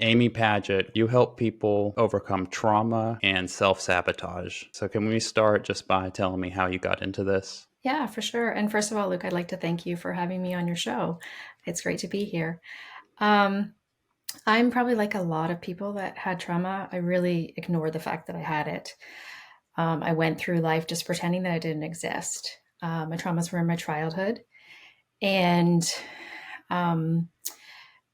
Amy Pagett, you help people overcome trauma and self-sabotage. So can we start just by telling me how you got into this? Yeah, for sure. And first of all, Luke, I'd like to thank you for having me on your show. It's great to be here. Um, I'm probably like a lot of people that had trauma. I really ignored the fact that I had it. I went through life just pretending that I didn't exist. My traumas were in my childhood. And um,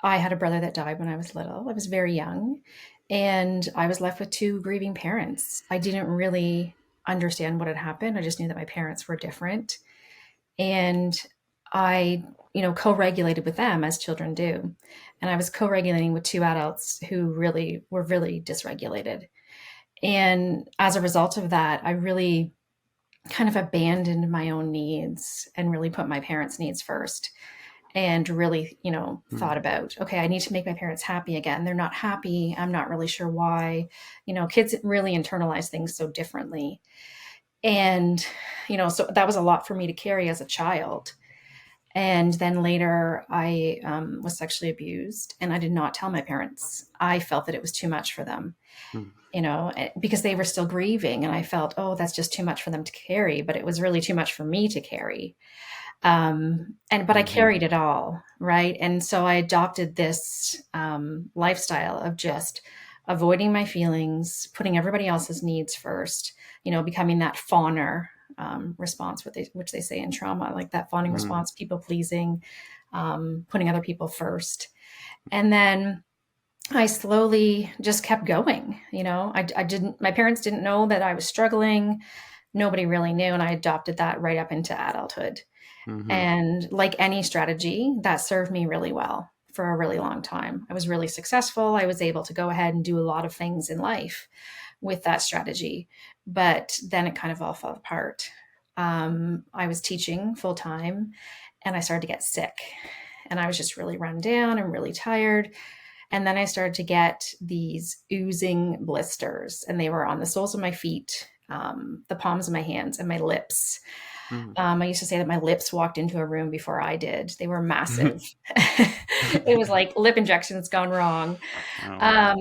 I had a brother that died when I was little. I was very young. And I was left with two grieving parents. I didn't really understand what had happened. I just knew that my parents were different. And I, co-regulated with them as children do. And I was co-regulating with two adults who really were really dysregulated. And as a result of that, I really kind of abandoned my own needs and really put my parents' needs first and really, Hmm. thought about, okay, I need to make my parents happy again. They're not happy. I'm not really sure why. Kids really internalize things so differently. And, so that was a lot for me to carry as a child. And then later, I was sexually abused, and I did not tell my parents. I felt that it was too much for them, Hmm. because they were still grieving. And I felt, oh, that's just too much for them to carry. But it was really too much for me to carry. But I Hmm. carried it all, right? And so I adopted this lifestyle of just avoiding my feelings, putting everybody else's needs first, becoming that fawner response, which they say in trauma, like that fawning Hmm. response, people pleasing, putting other people first. And then I slowly just kept going. My parents didn't know that I was struggling. Nobody really knew. And I adopted that right up into adulthood. Hmm. And like any strategy, that served me really well for a really long time. I was really successful. I was able to go ahead and do a lot of things in life with that strategy. But then it kind of all fell apart. I was teaching full time and I started to get sick. And I was just really run down and really tired. And then I started to get these oozing blisters, and they were on the soles of my feet, the palms of my hands, and my lips. Hmm. I used to say that my lips walked into a room before I did. They were massive. It was like lip injections gone wrong. Oh Um, wow.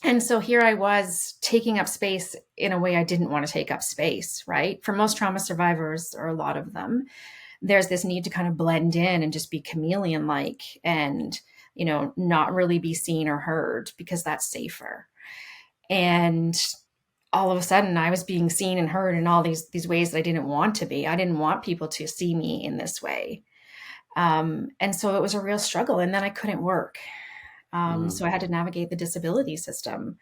and so here I was taking up space in a way I didn't want to take up space, right? For most trauma survivors, or a lot of them, there's this need to kind of blend in and just be chameleon like and, not really be seen or heard because that's safer. And all of a sudden I was being seen and heard in all these ways that I didn't want to be. I didn't want people to see me in this way. And so it was a real struggle. And then I couldn't work. Hmm. So I had to navigate the disability system,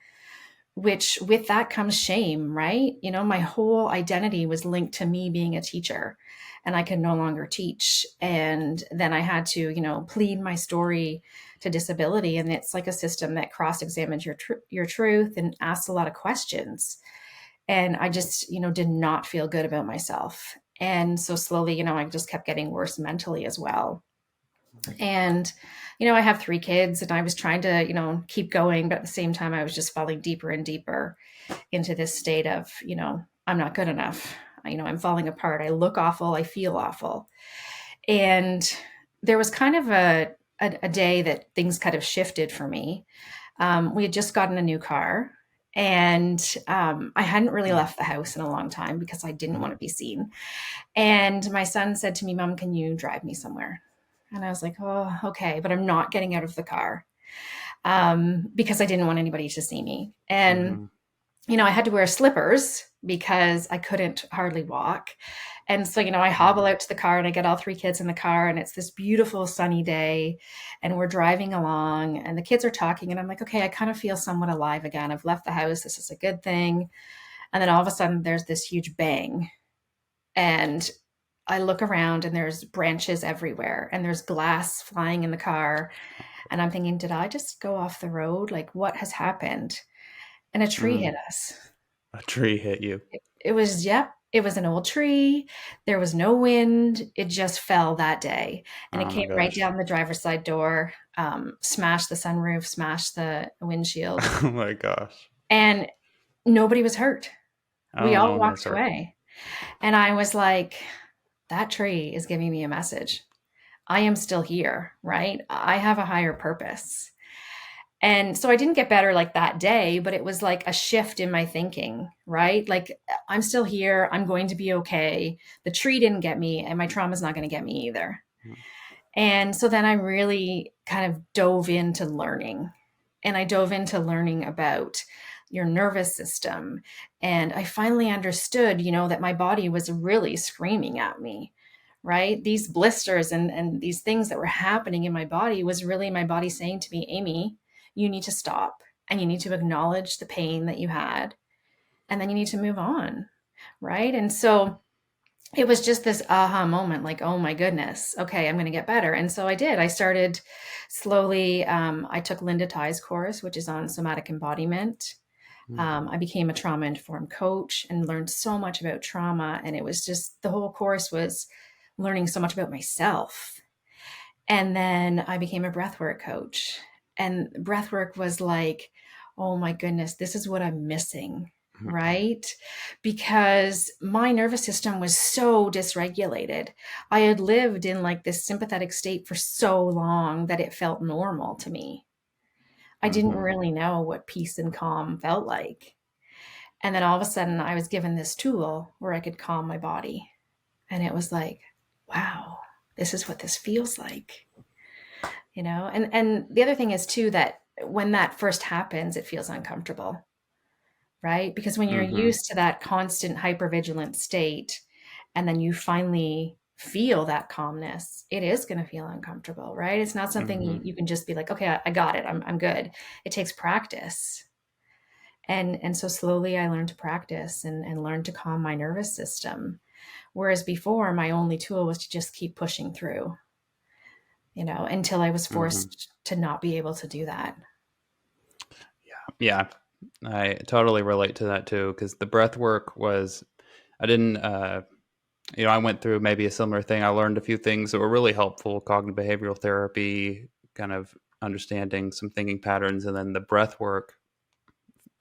which with that comes shame, right? My whole identity was linked to me being a teacher, and I could no longer teach. And then I had to, plead my story to disability. And it's like a system that cross examines your truth and asks a lot of questions. And I just, did not feel good about myself. And so slowly, I just kept getting worse mentally as well. And, I have three kids and I was trying to, keep going, but at the same time, I was just falling deeper and deeper into this state of, I'm not good enough. I'm falling apart. I look awful. I feel awful. And there was kind of a day that things kind of shifted for me. We had just gotten a new car, and I hadn't really left the house in a long time because I didn't want to be seen. And my son said to me, Mom, can you drive me somewhere? And I was like, oh, okay, but I'm not getting out of the car because I didn't want anybody to see me. And Hmm. I had to wear slippers because I couldn't hardly walk. And so, I hobble Hmm. out to the car and I get all three kids in the car, and it's this beautiful sunny day and we're driving along and the kids are talking and I'm like, okay, I kind of feel somewhat alive again. I've left the house. This is a good thing. And then all of a sudden there's this huge bang, and I look around and there's branches everywhere and there's glass flying in the car. And I'm thinking, did I just go off the road? Like, what has happened? And a tree Hmm. hit us. A tree hit you. It was, yep, it was an old tree. There was no wind. It just fell that day. And it Oh came my right gosh. down the driver's side door, smashed the sunroof, smashed the windshield. Oh my gosh. And nobody was hurt. We Oh, no all one was walked hurt. away. And I was like, that tree is giving me a message. I am still here, right? I have a higher purpose. And so I didn't get better like that day, but it was like a shift in my thinking, right? Like, I'm still here. I'm going to be okay. The tree didn't get me, and my trauma's not going to get me either. And so then I really kind of dove into learning. And I dove into learning about your nervous system. And I finally understood, that my body was really screaming at me, right? These blisters and these things that were happening in my body was really my body saying to me, Amy, you need to stop and you need to acknowledge the pain that you had. And then you need to move on, right? And so it was just this aha moment, like, oh my goodness, okay, I'm going to get better. And so I did. I started slowly. I took Linda Tye's course, which is on somatic embodiment. I became a trauma informed coach and learned so much about trauma. And it was just, the whole course was learning so much about myself. And then I became a breathwork coach. And breathwork was like, oh my goodness, this is what I'm missing, right? Because my nervous system was so dysregulated. I had lived in like this sympathetic state for so long that it felt normal to me. I didn't Mm-hmm. really know what peace and calm felt like. And then all of a sudden, I was given this tool where I could calm my body. And it was like, wow, this is what this feels like. And the other thing is too that when that first happens, it feels uncomfortable, right? Because when you're Mm-hmm. used to that constant hypervigilant state and then you finally feel that calmness, it is going to feel uncomfortable, right? It's not something Mm-hmm. you can just be like, okay, I got it. I'm good. It takes practice. And so slowly I learned to practice and learn to calm my nervous system. Whereas before, my only tool was to just keep pushing through, until I was Mm-hmm. forced to not be able to do that. Yeah, I totally relate to that too. Because the breath work was, I didn't, I went through maybe a similar thing. I learned a few things that were really helpful, cognitive behavioral therapy, kind of understanding some thinking patterns. And then the breath work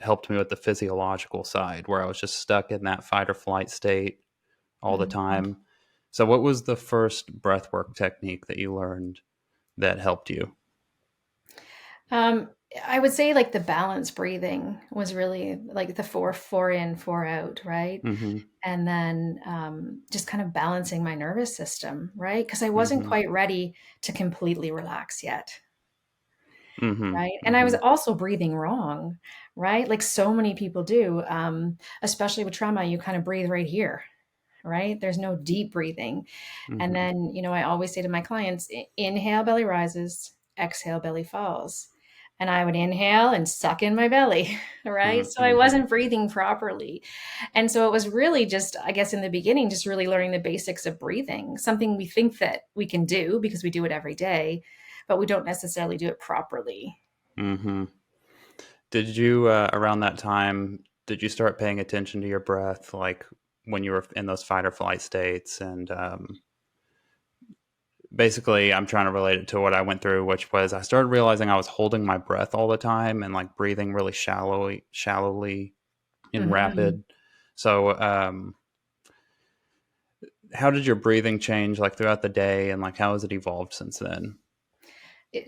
helped me with the physiological side where I was just stuck in that fight or flight state all the Mhm. time. So, what was the first breath work technique that you learned that helped you? Um, I would say like the balance breathing was really like the four in, four out, right? Mm-hmm. And then just kind of balancing my nervous system, right? Because I wasn't Mm-hmm. quite ready to completely relax yet, Mm-hmm. right? And I was Mm-hmm. also breathing wrong, right? Like so many people do, especially with trauma, you kind of breathe right here, right? There's no deep breathing. And Mm-hmm. then, I always say to my clients, inhale, belly rises, exhale, belly falls. And I would inhale and suck in my belly, right? So I Mm-hmm. wasn't breathing properly. And so it was really just, I guess, in the beginning, just really learning the basics of breathing, something we think that we can do because we do it every day, but we don't necessarily do it properly. Mm-hmm. Did you, around that time, did you start paying attention to your breath, like when you were in those fight or flight states? And basically, I'm trying to relate it to what I went through, which was I started realizing I was holding my breath all the time and like breathing really shallowly and Mhm. rapid. So, how did your breathing change like throughout the day, and like how has it evolved since then?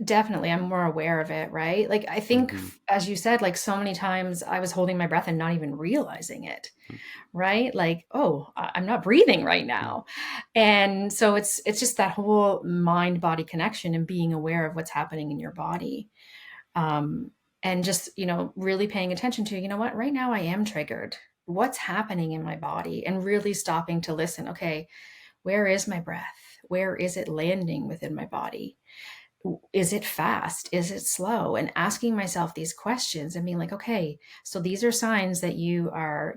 Definitely, I'm more aware of it, right? Like, I think, Mm-hmm. as you said, like so many times I was holding my breath and not even realizing it, right? Like, oh, I'm not breathing right now. And so it's just that whole mind body connection and being aware of what's happening in your body. Um, and just, really paying attention to, what, right now I am triggered. What's happening in my body and really stopping to listen. Okay, where is my breath? Where is it landing within my body? Is it fast? Is it slow? And asking myself these questions and being like, okay, so these are signs that you are,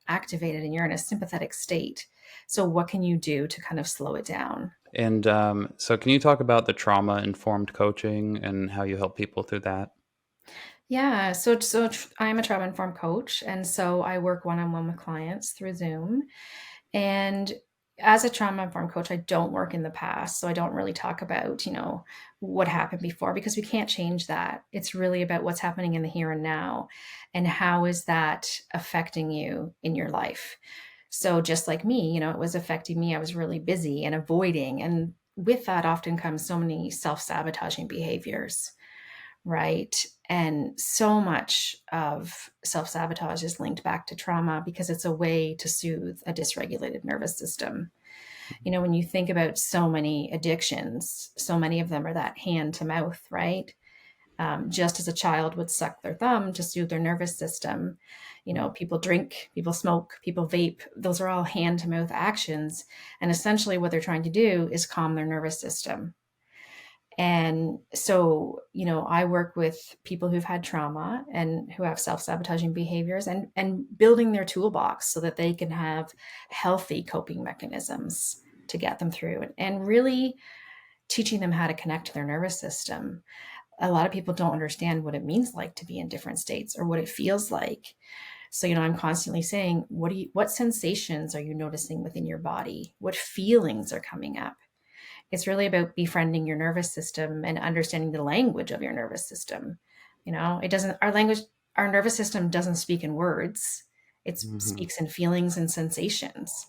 activated and you're in a sympathetic state. So what can you do to kind of slow it down? And so, can you talk about the trauma informed coaching and how you help people through that? Yeah, I'm a trauma informed coach, and so I work one on one with clients through Zoom. And as a trauma informed coach, I don't work in the past. So I don't really talk about, what happened before because we can't change that. It's really about what's happening in the here and now and how is that affecting you in your life. So just like me, it was affecting me. I was really busy and avoiding. And with that often comes so many self sabotaging behaviors, right? And so much of self sabotage is linked back to trauma because it's a way to soothe a dysregulated nervous system. You know, when you think about so many addictions, so many of them are that hand to mouth, right? Just as a child would suck their thumb to soothe their nervous system, you know, people drink, people smoke, people vape. Those are all hand to mouth actions. And essentially, what they're trying to do is calm their nervous system. And so, you know, I work with people who've had trauma and who have self-sabotaging behaviors, and building their toolbox so that they can have healthy coping mechanisms to get them through, and really teaching them how to connect to their nervous system. A lot of people don't understand what it means like to be in different states or what it feels like. So, you know, I'm constantly saying, what sensations are you noticing within your body? What feelings are coming up? It's really about befriending your nervous system and understanding the language of your nervous system. You know, it doesn't, our language, our nervous system doesn't speak in words. It Mm-hmm. speaks in feelings and sensations.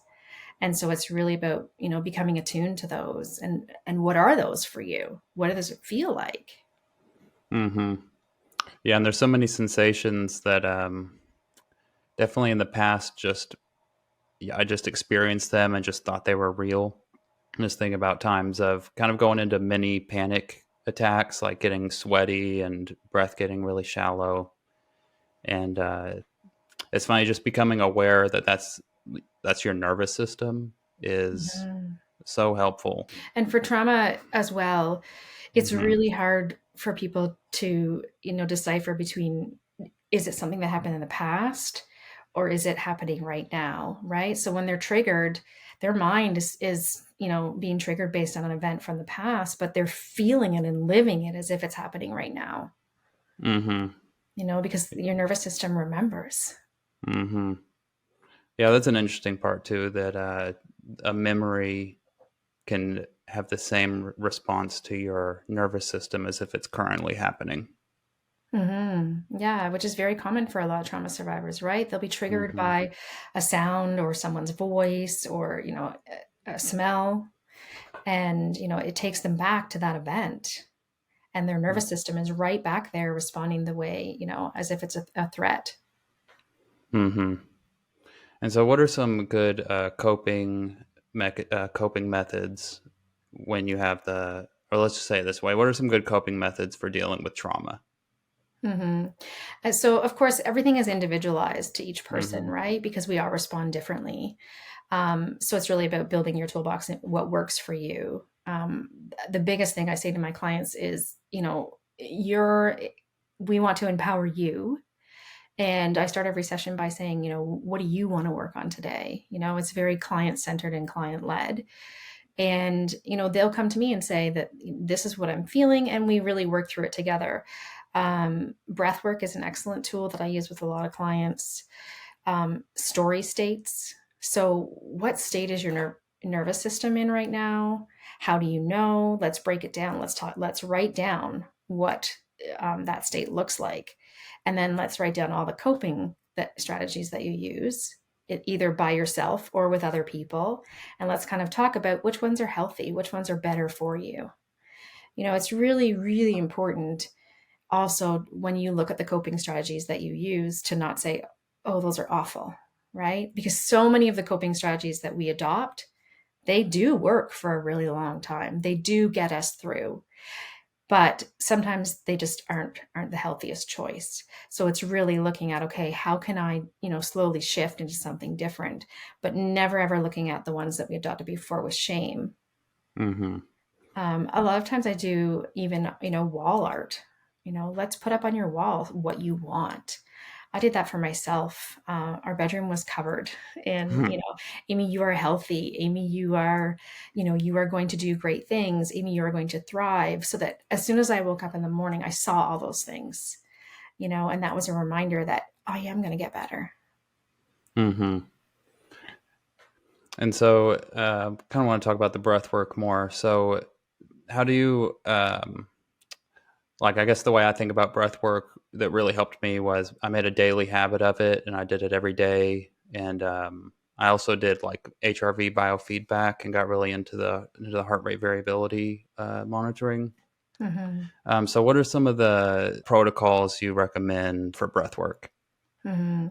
And so it's really about, you know, becoming attuned to those, and what are those for you? What does it feel like? Mm-hmm. Yeah, and there's so many sensations that definitely in the past just yeah, I just experienced them and just thought they were real. Just think about times of kind of going into mini panic attacks, like getting sweaty and breath getting really shallow. And it's funny just becoming aware that that's your nervous system is Mhm. so helpful. And for trauma as well, it's Hmm. really hard for people to, you know, decipher between, is it something that happened in the past or is it happening right now, right? So when they're triggered, their mind is, you know, being triggered based on an event from the past, but they're feeling it and living it as if it's happening right now, Hmm. you know, because your nervous system remembers. Hmm. Yeah, that's an interesting part too. That a memory can have the same response to your nervous system as if it's currently happening. Yeah, which is very common for a lot of trauma survivors, right? They'll be triggered Hmm. by a sound or someone's voice or, you know, a smell. And, you know, it takes them back to that event. And their nervous system is right back there responding the way, you know, as if it's a threat. Hmm. And so, what are some good coping methods when you have the, or let's just say it this way: what are some good coping methods for dealing with trauma? hmm And so, of course, everything is individualized to each person, Hmm. right? Because we all respond differently. So it's really about building your toolbox and what works for you. The biggest thing I say to my clients is, you know, we want to empower you. And I start every session by saying, you know, what do you want to work on today? You know, it's very client centered and client led. And, you know, they'll come to me and say that this is what I'm feeling. And we really work through it together. Breathwork is an excellent tool that I use with a lot of clients. Story states. So, what state is your nervous system in right now? How do you know? Let's break it down. Let's talk. Let's write down what that state looks like, and then let's write down all the coping strategies that you use, either by yourself or with other people, and let's kind of talk about which ones are healthy, which ones are better for you. You know, it's really, really important also when you look at the coping strategies that you use to not say, oh, those are awful, right? Because so many of the coping strategies that we adopt, they do work for a really long time. They do get us through, but sometimes they just aren't the healthiest choice. So it's really looking at, okay, how can I, you know, slowly shift into something different, but never ever looking at the ones that we adopted before with shame. Hmm. A lot of times I do even, you know, wall art. You know, let's put up on your wall what you want. I did that for myself. Our bedroom was covered, and you know, Amy, you are healthy. Amy, you are, you know, you are going to do great things. Amy, you are going to thrive. So that as soon as I woke up in the morning, I saw all those things. You know, and that was a reminder that I am going to get better. Hmm. And so, kind of want to talk about the breath work more. So, how do you, like, I guess the way I think about breath work that really helped me was I made a daily habit of it and I did it every day. And I also did like HRV biofeedback and got really into the heart rate variability monitoring. Hmm. So, what are some of the protocols you recommend for breath work? Hmm.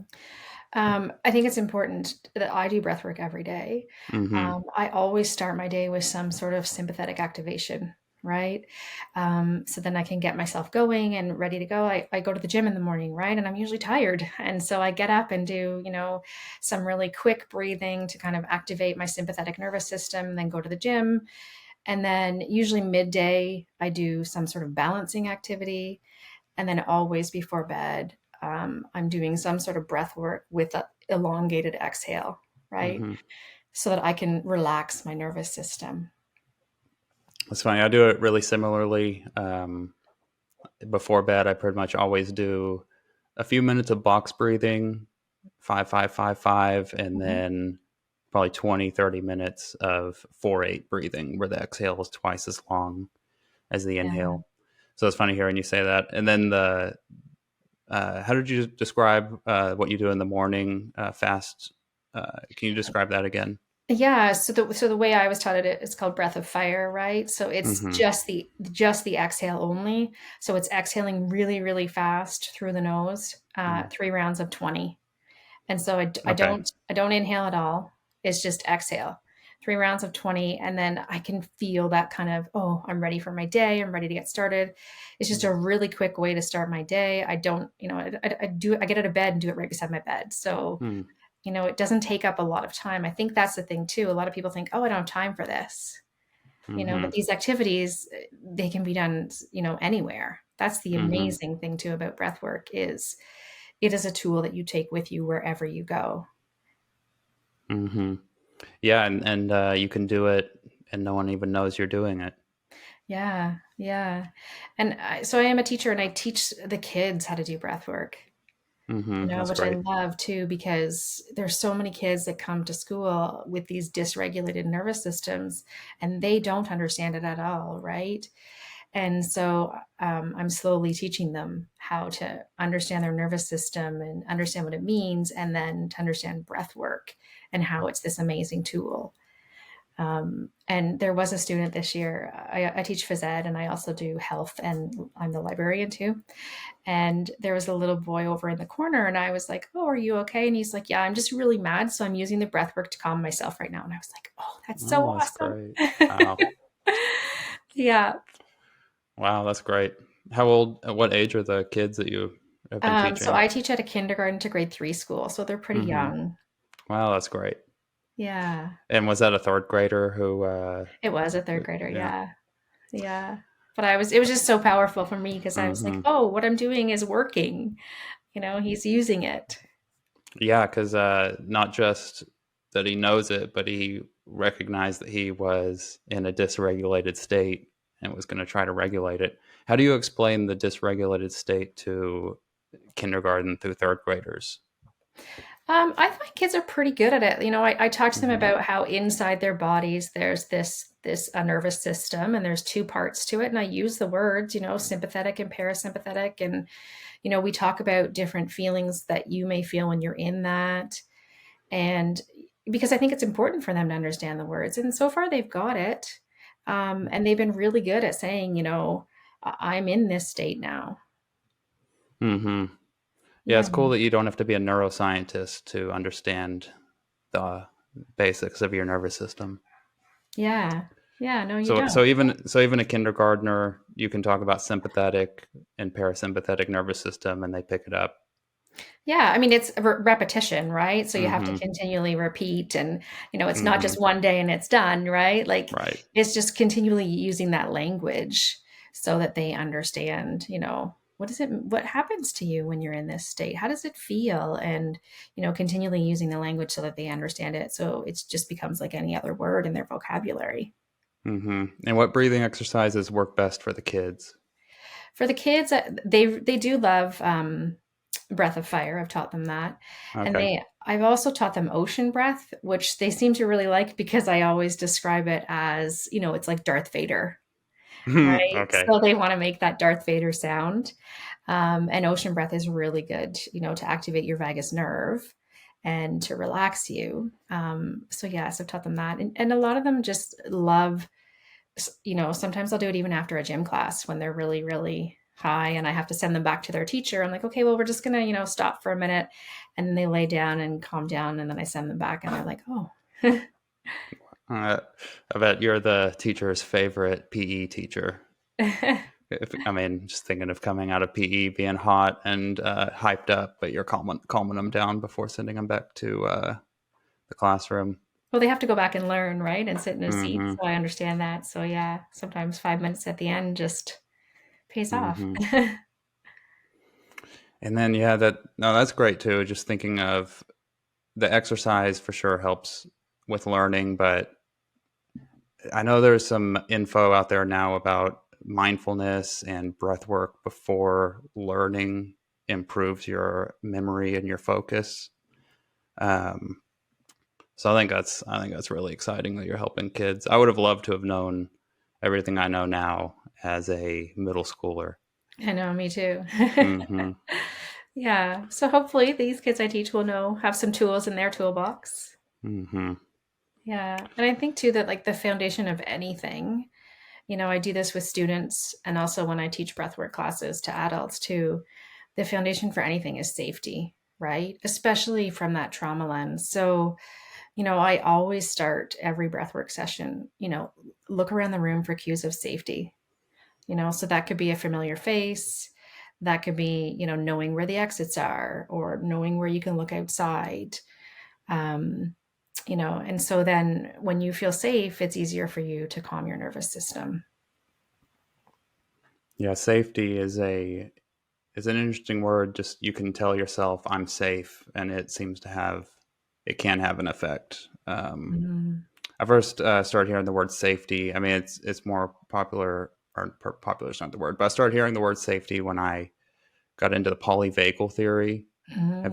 I think it's important that I do breath work every day. Mm-hmm. I always start my day with some sort of sympathetic activation, right? So then I can get myself going and ready to go. I go to the gym in the morning, right? And I'm usually tired. And so I get up and do, some really quick breathing to kind of activate my sympathetic nervous system, then go to the gym. And then usually midday, I do some sort of balancing activity. And then always before bed, I'm doing some sort of breath work with an elongated exhale, right? Mm-hmm. So that I can relax my nervous system. That's funny. I do it really similarly. Before bed, I pretty much always do a few minutes of box breathing, 5 5 5 5, and Mhm. then probably 20 30 minutes of 4 8 breathing, where the exhale is twice as long as the Yeah. inhale. So it's funny hearing you say that. And then how did you describe what you do in the morning fast? Can you describe that again? Yeah, so the way I was taught it, it's called breath of fire, right? So it's Mm-hmm. just the exhale only. So it's exhaling really, really fast through the nose, Mm. 3 rounds of 20. And so I Okay. don't inhale at all. It's just exhale. 3 rounds of 20. And then I can feel that kind of, oh, I'm ready for my day. I'm ready to get started. It's just a really quick way to start my day. I don't, I get out of bed and do it right beside my bed. So, Mm-hmm. it doesn't take up a lot of time. I think that's the thing too. A lot of people think, oh, I don't have time for this, Mm-hmm. but these activities, they can be done, anywhere. That's the Mm-hmm. amazing thing too about breath work is it is a tool that you take with you wherever you go. Mm-hmm. Yeah, and you can do it, and no one even knows you're doing it. Yeah, yeah. And so I am a teacher and I teach the kids how to do breath work, Mm-hmm. That's which I great. love too, because there's so many kids that come to school with these dysregulated nervous systems and they don't understand it at all, right? And so I'm slowly teaching them how to understand their nervous system and understand what it means, and then to understand breath work and how it's this amazing tool. And there was a student this year. I teach phys ed and I also do health, and I'm the librarian too. And there was a little boy over in the corner, and I was like, "Oh, are you okay?" And he's like, "Yeah, I'm just really mad, so I'm using the breath work to calm myself right now." And I was like, "Oh, that's so Oh, that's awesome." great. Wow. Yeah. Wow, that's great. How old, at what age are the kids that you have been So teaching? I teach at a kindergarten to grade 3 school, so they're pretty Mm-hmm. young. Wow, that's great. Yeah. And was that a third grader who, It was a 3rd grader, yeah. yeah. Yeah. But it was just so powerful for me because I was like, Mm-hmm. "Oh, what I'm doing is working." He's using it. Yeah, because not just that he knows it, but he recognized that he was in a dysregulated state and was going to try to regulate it. How do you explain the dysregulated state to kindergarten through third graders? I find kids are pretty good at it. I talk to them Mm-hmm. about how inside their bodies there's this nervous system, and there's two parts to it. And I use the words, sympathetic and parasympathetic, and we talk about different feelings that you may feel when you're in that, and because I think it's important for them to understand the words. And so far, they've got it, and they've been really good at saying, I'm in this state now. Mm-hmm. Yeah, Yeah, it's cool that you don't have to be a neuroscientist to understand the basics of your nervous system. yeah, yeah. No, you So don't. even a kindergartner, you can talk about sympathetic and parasympathetic nervous system, and they pick it up. Yeah, I mean, it's a repetition, right? So you have to Mm-hmm. continually repeat, and it's not Mm-hmm. just one day and it's done, right? Like Right. it's just continually using that language so that they understand, what happens to you when you're in this state? How does it feel? And continually using the language so that they understand it. So it just becomes like any other word in their vocabulary. Mm-hmm. And what breathing exercises work best for the kids? For the kids, they do love breath of fire. I've taught them that. And Okay. I've also taught them ocean breath, which they seem to really like because I always describe it as, it's like Darth Vader, right? Okay. So they want to make that Darth Vader sound. And ocean breath is really good, to activate your vagus nerve and to relax you. So yes, I've taught them that. And a lot of them just love sometimes I'll do it even after a gym class when they're really, really high and I have to send them back to their teacher. I'm like, okay, well, we're just going to, stop for a minute. And then they lay down and calm down. And then I send them back and they're like, oh, Uh, I bet you're the teacher's favorite PE teacher. I mean, just thinking of coming out of PE, being hot and hyped up, but you're calming them down before sending them back to the classroom. well, they have to go back and learn, right? And sit in a seat. Mm-hmm. So I understand that. So yeah, sometimes 5 minutes at the end just pays off. Mm-hmm. And then yeah, that's great too. Just thinking of the exercise for sure helps with learning, but I know there's some info out there now about mindfulness and breath work before learning improves your memory and your focus. Um, so I think that's really exciting that you're helping kids. I would have loved to have known everything I know now as a middle schooler. I know, me too. Hmm. Yeah. So hopefully these kids I teach will have some tools in their toolbox. Hmm. Yeah. And I think too that like the foundation of anything, I do this with students and also when I teach breathwork classes to adults too, the foundation for anything is safety, right? Especially from that trauma lens. So, I always start every breathwork session, look around the room for cues of safety, so that could be a familiar face. That could be, knowing where the exits are or knowing where you can look outside. Um, and so then when you feel safe, it's easier for you to calm your nervous system. Yeah, safety is an interesting word. Just you can tell yourself I'm safe, and it can have an effect. Mhm. I first started hearing the word safety. I mean, it's more popular, or popular is not the word, but I started hearing the word safety when I got into the polyvagal theory. Mhm.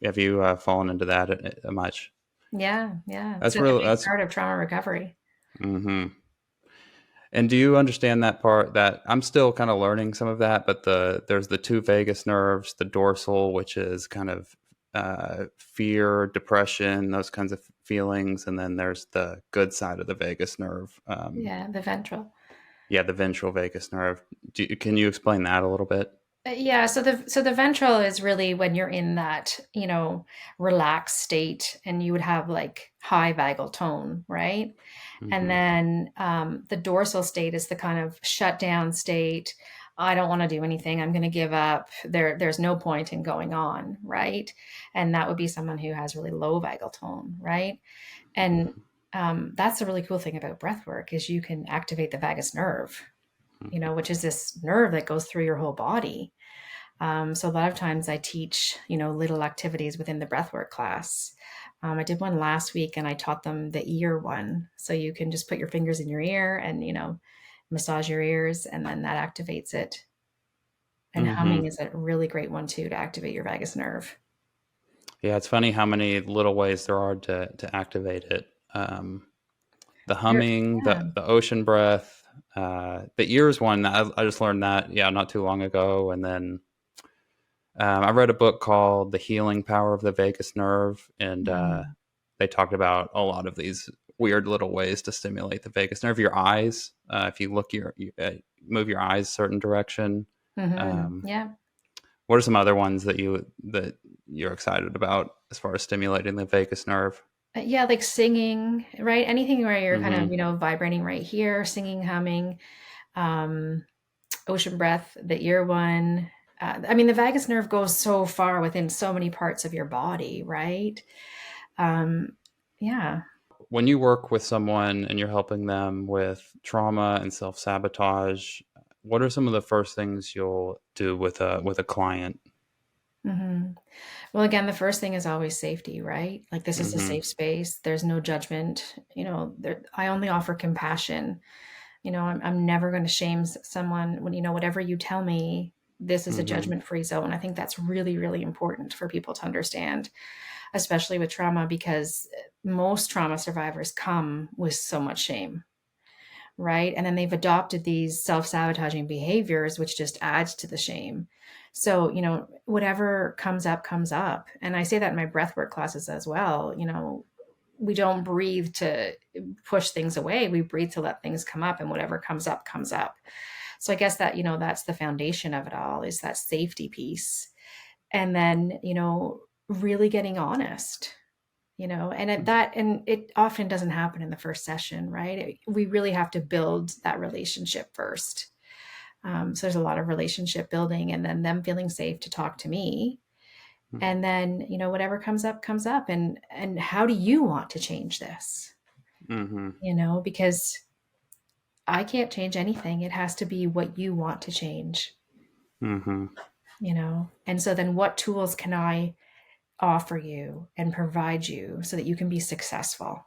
Have you fallen into that much? Yeah, yeah. It's That's a real. big That's part of trauma recovery. hmm. And do you understand that part? That I'm still kind of learning some of that, but there's the two vagus nerves, the dorsal, which is kind of fear, depression, those kinds of feelings, and then there's the good side of the vagus nerve. Yeah, the ventral. Yeah, the ventral vagus nerve. Can you explain that a little bit? Yeah, so the ventral is really when you're in that, relaxed state and you would have like high vagal tone, right? And Hmm. then the dorsal state is the kind of shut down state. I don't want to do anything. I'm going to give up. There's no point in going on, right? And that would be someone who has really low vagal tone, right? And that's the really cool thing about breath work is you can activate the vagus nerve, which is this nerve that goes through your whole body. So a lot of times I teach, little activities within the breathwork class. I did one last week and I taught them the ear one. So you can just put your fingers in your ear and, massage your ears and then that activates it. And Hmm. humming is a really great one too to activate your vagus nerve. Yeah, it's funny how many little ways there are to activate it. The There, humming, yeah. the ocean breath, the ears one. I just learned that not too long ago, and then I read a book called "The Healing Power of the Vagus Nerve," and Mm-hmm. they talked about a lot of these weird little ways to stimulate the vagus nerve. Your eyes, if you move your eyes a certain direction. Mm-hmm. Um, Yeah. what are some other ones that you're excited about as far as stimulating the vagus nerve? Yeah, like singing, right? Anything where you're kind of, Hmm. vibrating right here, singing, humming. Um, ocean breath, the ear one. I mean, the vagus nerve goes so far within so many parts of your body, right? Um, yeah. When you work with someone and you're helping them with trauma and self sabotage, what are some of the first things you'll do with a client? Hmm. Well, again, the first thing is always safety, right? Like this is a Hmm. safe space. There's no judgment. I only offer compassion. I'm never going to shame someone when, whatever you tell me, this is a Hmm. judgment free zone. I think that's really, really important for people to understand, especially with trauma, because most trauma survivors come with so much shame, right? And then they've adopted these self sabotaging behaviors, which just adds to the shame. So, whatever comes up, comes up. And I say that in my breathwork classes as well. we don't breathe to push things away. We breathe to let things come up, and whatever comes up comes up. So I guess that, that's the foundation of it all, is that safety piece. And then, really getting honest, and it often doesn't happen in the first session, right? We really have to build that relationship first. So there's a lot of relationship building, and then them feeling safe to talk to me. And then, whatever comes up, and how do you want to change this? Mm-hmm. Because I can't change anything. It has to be what you want to change, Mm-hmm. And so then what tools can I offer you and provide you so that you can be successful?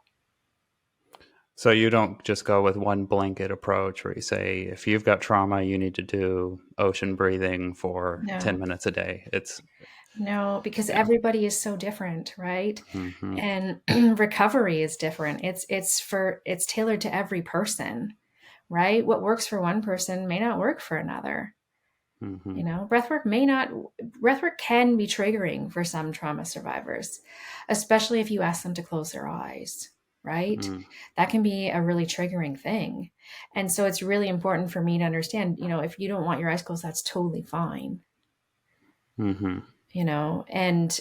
So you don't just go with one blanket approach where you say, if you've got trauma, you need to do ocean breathing for 10 No, minutes a day. It's, no, because yeah. everybody is so different, right? Mm-hmm. And recovery is different. It's tailored to every person, right? What works for one person may not work for another. Mm-hmm. Breathwork may not, breathwork can be triggering for some trauma survivors, especially if you ask them to close their eyes, right? Mm-hmm. That can be a really triggering thing. And so it's really important for me to understand, if you don't want your eyes closed, that's totally fine, Mm-hmm. and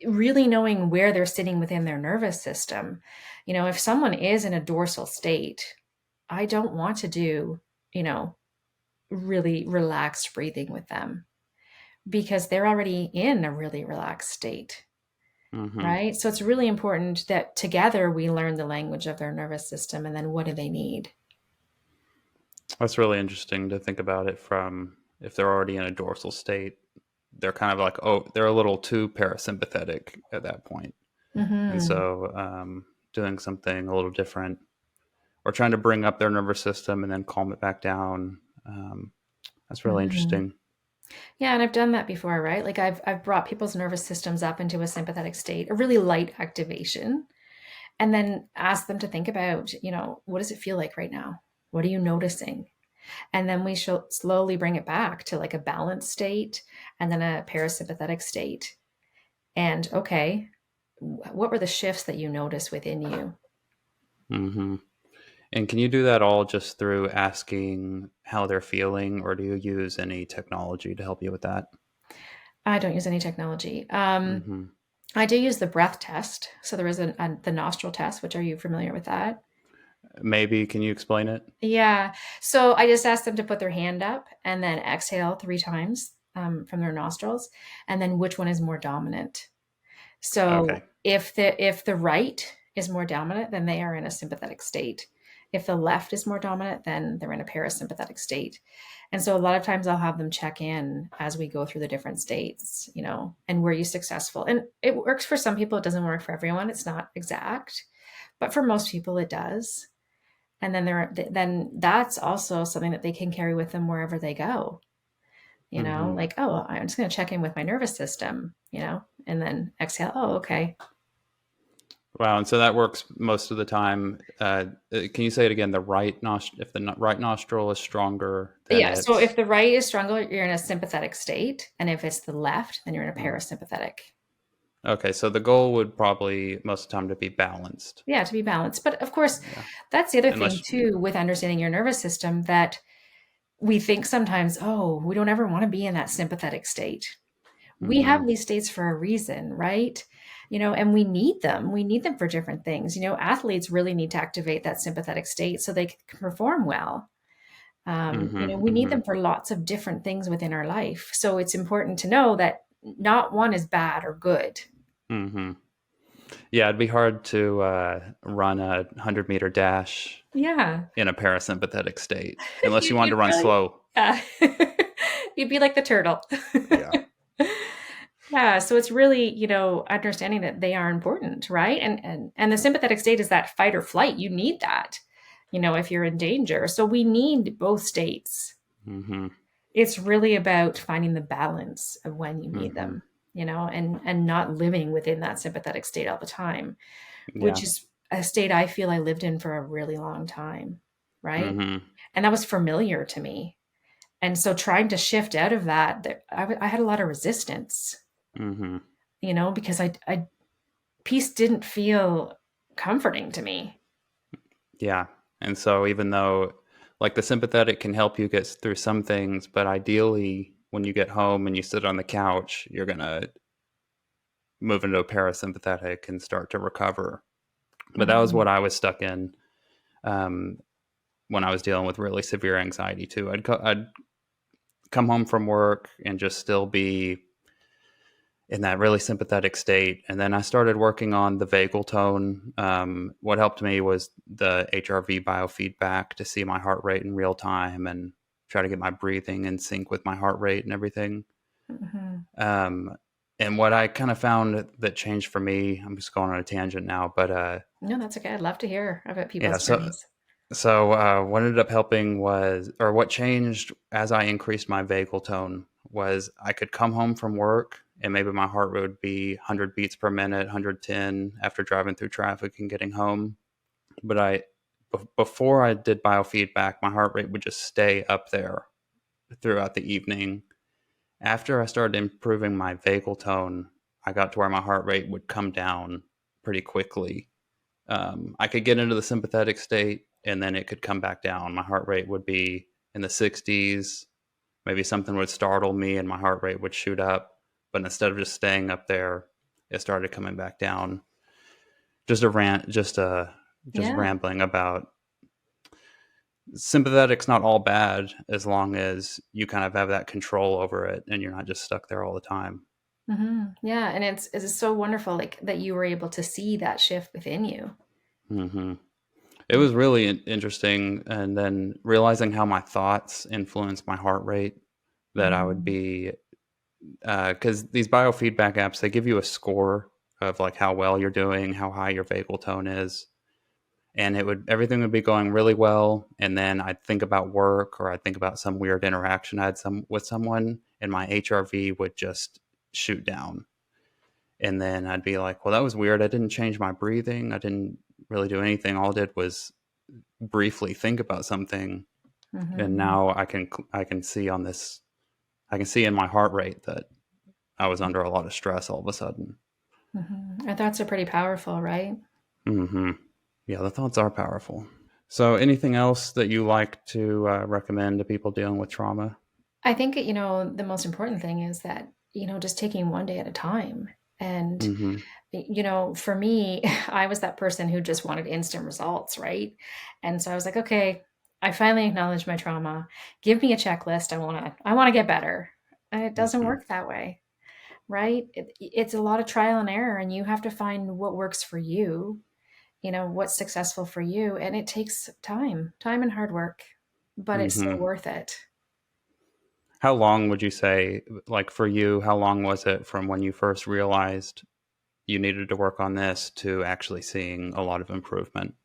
really knowing where they're sitting within their nervous system. If someone is in a dorsal state, I don't want to do, you know, really relaxed breathing with them, because they're already in a really relaxed state, Mm-hmm. right? So it's really important that together we learn the language of their nervous system, and then what do they need? That's really interesting to think about it from if they're already in a dorsal state, they're kind of like, oh, they're a little too parasympathetic at that point. And Mm-hmm. so doing something a little different or trying to bring up their nervous system and then calm it back down. That's really Mm-hmm. interesting. Yeah, and I've done that before, right? Like I've brought people's nervous systems up into a sympathetic state, a really light activation, and then ask them to think about, what does it feel like right now? What are you noticing? And then we shall slowly bring it back to like a balanced state, and then a parasympathetic state. And okay, what were the shifts that you noticed within you? Hmm. And can you do that all just through asking how they're feeling, or do you use any technology to help you with that? I don't use any technology. Hmm. I do use the breath test. So there is the nostril test, which, are you familiar with that? Maybe can you explain it? Yeah. So I just asked them to put their hand up and then exhale 3 times from their nostrils, and then which one is more dominant. So Okay. if the right is more dominant, then they are in a sympathetic state. If the left is more dominant, then they're in a parasympathetic state. And so a lot of times I'll have them check in as we go through the different states, and were you successful? And it works for some people, it doesn't work for everyone. It's not exact, but for most people it does. And then that's also something that they can carry with them wherever they go. Hmm. Like, oh, I'm just going to check in with my nervous system, and then exhale. Oh, okay. Wow. And so that works most of the time. Can you say it again? The right nostril, if the right nostril is stronger, then Yeah. So if it's. the right is stronger, you're in a sympathetic state. And if it's the left, then you're in a Mm. parasympathetic. Okay. So the goal would probably most of the time to be balanced. Yeah, to be balanced. But of course, Yeah. that's the other thing Unless. too with understanding your nervous system, that we think sometimes, oh, we don't ever want to be in that sympathetic state. We Hmm. have these states for a reason, right? And we need them. We need them for different things. Athletes really need to activate that sympathetic state so they can perform well. Hmm. We need Hmm. them for lots of different things within our life. So it's important to know that not one is bad or good. Hmm. Yeah, it'd be hard to run a 100-meter dash Yeah. in a parasympathetic state, unless you wanted to You'd run really, slow. yeah. You'd be like the turtle. Yeah. Yeah, so it's really, understanding that they are important, right? And the sympathetic state is that fight or flight. You need that, if you're in danger. So we need both states. Hmm. It's really about finding the balance of when you need Hmm. them, and not living within that sympathetic state all the time, which Yeah. is a state I feel I lived in for a really long time, right? Hmm. And that was familiar to me. And so trying to shift out of that, I had a lot of resistance, Hmm. because peace didn't feel comforting to me. Yeah. And so even though like the sympathetic can help you get through some things, but ideally when you get home and you sit on the couch, you're going to move into a parasympathetic and start to recover. But that was Mhm. what I was stuck in um, when I was dealing with really severe anxiety too. I'd come home from work and just still be in that really sympathetic state. And then I started working on the vagal tone. What helped me was the HRV biofeedback to see my heart rate in real time and try to get my breathing in sync with my heart rate and everything. Mhm. Um, and what I kind of found that changed for me, I'm just going on a tangent now, but No, that's okay. I'd love to hear about yeah, people's so journeys. what ended up helping was, or what changed as I increased my vagal tone was I could come home from work and maybe my heart rate would be 100 beats per minute, 110 after driving through traffic and getting home. But before I did biofeedback, my heart rate would just stay up there throughout the evening. After I started improving my vagal tone, I got to where my heart rate would come down pretty quickly. I could get into the sympathetic state and then it could come back down. My heart rate would be in the 60s. Maybe something would startle me and my heart rate would shoot up. But instead of just staying up there, it started coming back down. Just a rant, just Yeah. rambling about sympathetic's not all bad as long as you kind of have that control over it and you're not just stuck there all the time. Yeah, and it's so wonderful, like, that you were able to see that shift within you. hmm It was really interesting. And then realizing how my thoughts influence my heart rate, that I would Mhm. be, because these biofeedback apps, they give you a score of like how well you're doing, how high your vagal tone is. And everything would be going really well. And then I'd think about work or I'd think about some weird interaction I had with someone, and my HRV would just shoot down. And then I'd be like, well, that was weird. I didn't change my breathing. I didn't really do anything. All I did was briefly think about something, and Mhm. now I can see on this I can see in my heart rate that I was under a lot of stress all of a sudden. Mhm. Our thoughts are pretty powerful, right? hmm Yeah, the thoughts are powerful. So, anything else that you like to recommend to people dealing with trauma? I think, the most important thing is that, just taking one day at a time. And, hmm for me, I was that person who just wanted instant results, right? And so I was like, okay, I finally acknowledged my trauma. Give me a checklist. I want to get better. And it doesn't hmm work that way, right? It's a lot of trial and error, and you have to find what works for you, what's successful for you. And it takes time and hard work, but it's so hmm worth it. How long would you say, like for you, how long was it from when you first realized you needed to work on this to actually seeing a lot of improvement?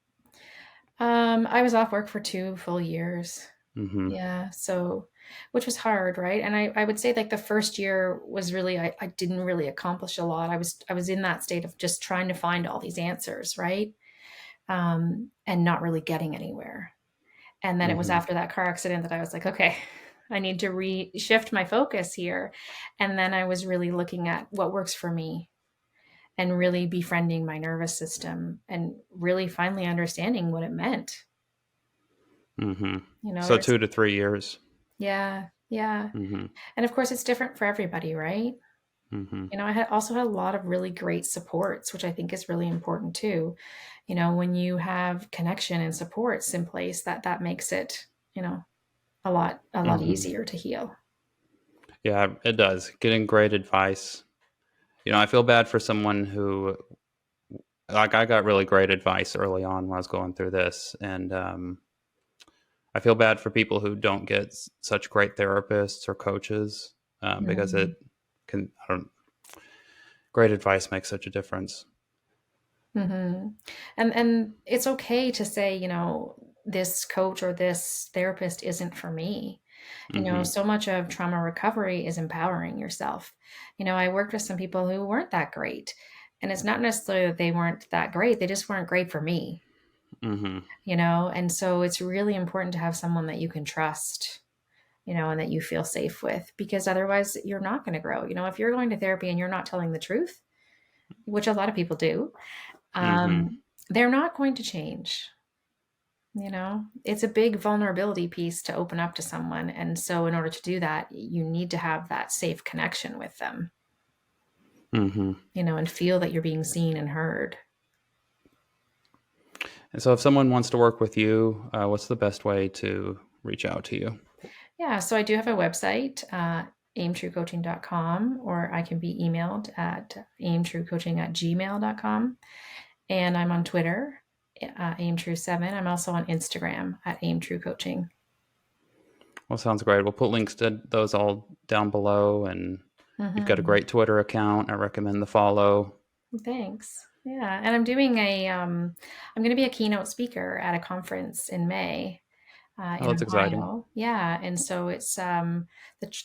I was off work for 2 full years. hmm Yeah, so which was hard, right? And I would say, like, the first year was really I didn't really accomplish a lot. I was in that state of just trying to find all these answers, right? And not really getting anywhere. And then it was hmm after that car accident that I was like, "Okay, I need to shift my focus here." And then I was really looking at what works for me and really befriending my nervous system and really finally understanding what it meant. hmm So It's 2 to 3 years. yeah, yeah. hmm And of course, it's different for everybody, right? hmm I had also had a lot of really great supports, which I think is really important too. When you have connection and supports in place, that makes it, a lot hmm easier to heal. Yeah, it does. Getting great advice. I feel bad for someone who, like, I got really great advice early on when I was going through this, and I feel bad for people who don't get such great therapists or coaches, because it Mhm. can. I don't, great advice makes such a difference. Mhm. And it's okay to say, this coach or this therapist isn't for me. hmm So much of trauma recovery is empowering yourself. I worked with some people who weren't that great. And it's not necessarily that they weren't that great, they just weren't great for me, hmm and so it's really important to have someone that you can trust, and that you feel safe with, because otherwise you're not going to grow. If you're going to therapy and you're not telling the truth, which a lot of people do, hmm um, they're not going to change. It's a big vulnerability piece to open up to someone. And so, in order to do that, you need to have that safe connection with them, Hmm. and feel that you're being seen and heard. And so, if someone wants to work with you, what's the best way to reach out to you? Yeah, so I do have a website, aimtruecoaching.com, or I can be emailed at aimtruecoaching@gmail.com. And I'm on Twitter, aimtrue7. I'm also on Instagram at aimtruecoaching. Well, sounds great. We'll put links to those all down below, and you've got a Hmm. great Twitter account. I recommend the follow. Thanks. Yeah, and I'm going to be a keynote speaker at a conference in May Oh, in that's exciting. Ohio. Yeah, and so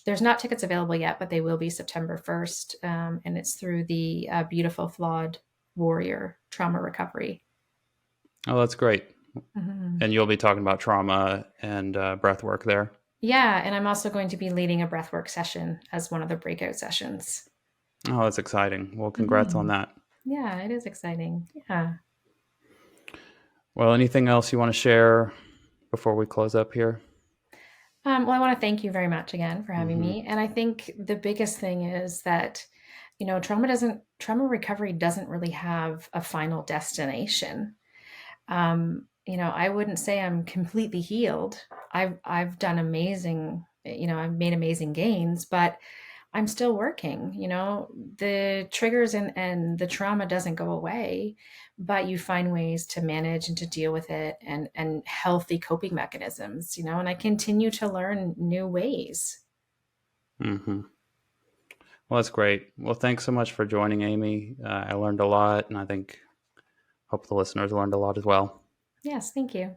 there's not tickets available yet, but they will be September 1st, and it's through the Beautiful Flawed Warrior Trauma Recovery. Oh, that's great. Hmm. And you'll be talking about trauma and breath work there. Yeah, and I'm also going to be leading a breathwork session as one of the breakout sessions. Oh, that's exciting. Well, congrats on Hmm. that. Yeah, it is exciting. Yeah. Well, anything else you want to share before we close up here? Well, I want to thank you very much again for having Hmm. me. And I think the biggest thing is that, trauma recovery doesn't really have a final destination. I wouldn't say I'm completely healed. I've done amazing, I've made amazing gains, but I'm still working. The triggers and the trauma doesn't go away, but you find ways to manage and to deal with it, and healthy coping mechanisms, and I continue to learn new ways. Hmm. Well, that's great. Well, thanks so much for joining, Amy. I learned a lot, and I think hope the listeners learned a lot as well. Yes, thank you.